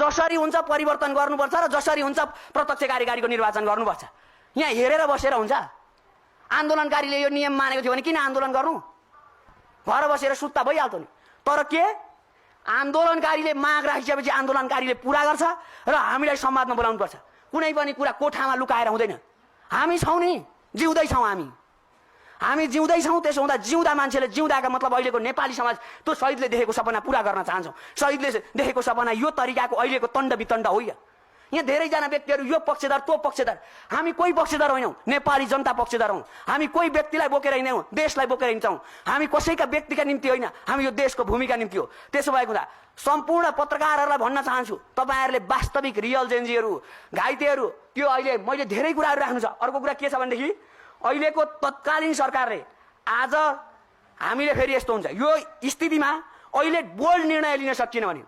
जसरी हुन्छ परिवर्तन गर्नुपर्छ र जसरी हुन्छ प्रत्यक्ष कार्यकारीको निर्वाचन गर्नुपर्छ। यहाँ हेरेर बसेर हुन्छ? आन्दोलनकारीले यो नियम मानेको थियो भने किन आन्दोलन गर्नु? घर बसेर सुत्ता भइहाल्थ्यो नि। तर के आन्दोलनकारीले माग राखिसकेपछि आन्दोलनकारीले पूरा गर्छ र हामीलाई संवादमा बोलाउनु पर्छ। कुनै पनि कुरा कोठामा लुकाएर हुँदैन। हामी छौँ नि, जिउँदै छौँ हामी जिउँदै छौँ। त्यसो हुँदा जिउँदा मान्छेले जिउँदाका मतलब अहिलेको नेपाली समाज त्यो शहीदले देखेको सपना पूरा गर्न चाहन्छौँ। शहीदले देखेको सपना यो तरिकाको अहिलेको तण्ड वितण्ड होइन। यहाँ धेरैजना व्यक्तिहरू यो पक्षधर त्यो पक्षधर, हामी कोही पक्षधर होइनौँ। नेपाली जनता पक्षधर हौँ। हामी कोही व्यक्तिलाई बोकेर हिँड्दैनौँ, देशलाई बोकेर हिँड्छौँ। हामी कसैका व्यक्तिका निम्ति होइन, हामी यो देशको भूमिका निम्ति हो। त्यसो भएको हुँदा सम्पूर्ण पत्रकारहरूलाई भन्न चाहन्छु, तपाईँहरूले वास्तविक रियल जेन्जीहरू, घाइतेहरू, त्यो अहिले मैले धेरै कुराहरू राख्नु छ। अर्को कुरा के छ भनेदेखि अहिलेको तत्कालीन सरकारले आज हामीले फेरि यस्तो हुन्छ यो स्थितिमा अहिले बोल्ड निर्णय लिन सकिएन भने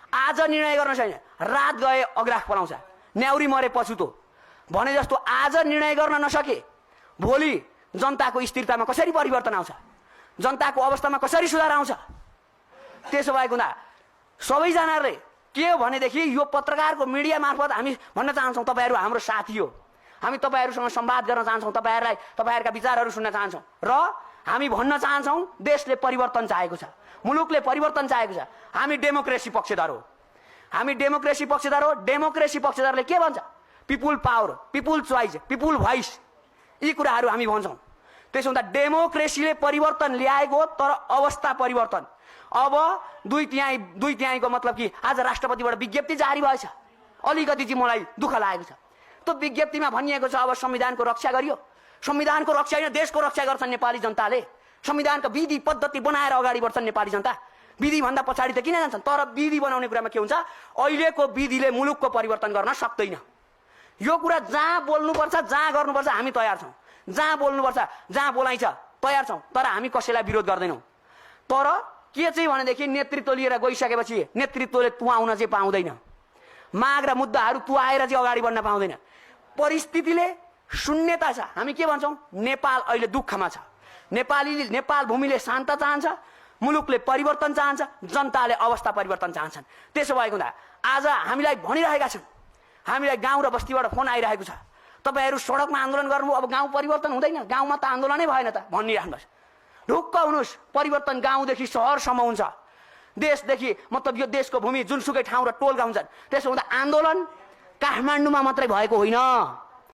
आज निर्णय गर्न छैन, रात गए अग्राख पलाउँछ, न्याउरी मरे पछुतो भने जस्तो आज निर्णय गर्न नसके भोलि जनताको स्थिरतामा कसरी परिवर्तन आउँछ, जनताको अवस्थामा कसरी सुधार आउँछ। त्यसो भएको हुँदा सबैजनाले के हो भनेदेखि यो पत्रकारको मिडिया मार्फत हामी भन्न चाहन्छौँ तपाईँहरू हाम्रो साथी हो। हामी तपाईँहरूसँग संवाद गर्न चाहन्छौँ, तपाईँहरूलाई तपाईँहरूका विचारहरू सुन्न चाहन्छौँ र हामी भन्न चाहन्छौँ देशले परिवर्तन चाहेको छ, मुलुकले परिवर्तन चाहेको छ। हामी डेमोक्रेसी पक्षधर हो। हामी डेमोक्रेसी पक्षधर हो। डेमोक्रेसी पक्षधरले के भन्छ? People power, people choice, people voice, यी कुराहरू हामी भन्छौँ। त्यसो हुँदा डेमोक्रेसीले परिवर्तन ल्याएको, तर अवस्था परिवर्तन। अब दुई तिहाईको मतलब कि आज राष्ट्रपतिबाट विज्ञप्ति जारी भएछ, अलिकति चाहिँ मलाई दुःख लागेको छ। त्यो विज्ञप्तिमा भनिएको छ अब संविधानको रक्षा गरियो। संविधानको रक्षा होइन, देशको रक्षा गर्छन् नेपाली जनताले। संविधानको विधि पद्धति बनाएर अगाडि बढ्छन् नेपाली जनता। विधि भन्दा पछाडि त किन जान्छन्? तर विधि बनाउने कुरामा के हुन्छ, अहिलेको विधिले मुलुकको परिवर्तन गर्न सक्दैन। यो कुरा जहाँ बोल्नुपर्छ, जहाँ गर्नुपर्छ हामी तयार छौँ। जहाँ बोल्नुपर्छ, जहाँ बोलाइन्छ तयार छौँ। तर हामी कसैलाई विरोध गर्दैनौँ। तर के चाहिँ भनेदेखि नेतृत्व लिएर गइसकेपछि नेतृत्वले तुहाउन चाहिँ पाउँदैन। माग र मुद्दाहरू तुहाएर चाहिँ अगाडि बढ्न पाउँदैन। परिस्थितिले शून्यता छ। हामी के भन्छौँ? नेपाल अहिले दुःखमा छ। नेपाल भूमिले शान्त चाहन्छ, मुलुकले परिवर्तन चाहन्छ, जनताले अवस्था परिवर्तन चाहन्छन्। त्यसो भएको हुँदा आज हामीलाई भनिरहेका छन्, हामीलाई गाउँ र बस्तीबाट फोन आइरहेको छ, तपाईँहरू सडकमा आन्दोलन गर्नु, अब गाउँ परिवर्तन हुँदैन, गाउँमा त आन्दोलनै भएन त भनिराख्नुहोस्। ढुक्क हुनुहोस्, परिवर्तन गाउँदेखि सहरसम्म हुन्छ। देशदेखि मतलब यो देशको भूमि जुनसुकै ठाउँ र टोलका हुन्छन्। त्यसो हुँदा आन्दोलन काठमाडौँमा मात्रै भएको होइन,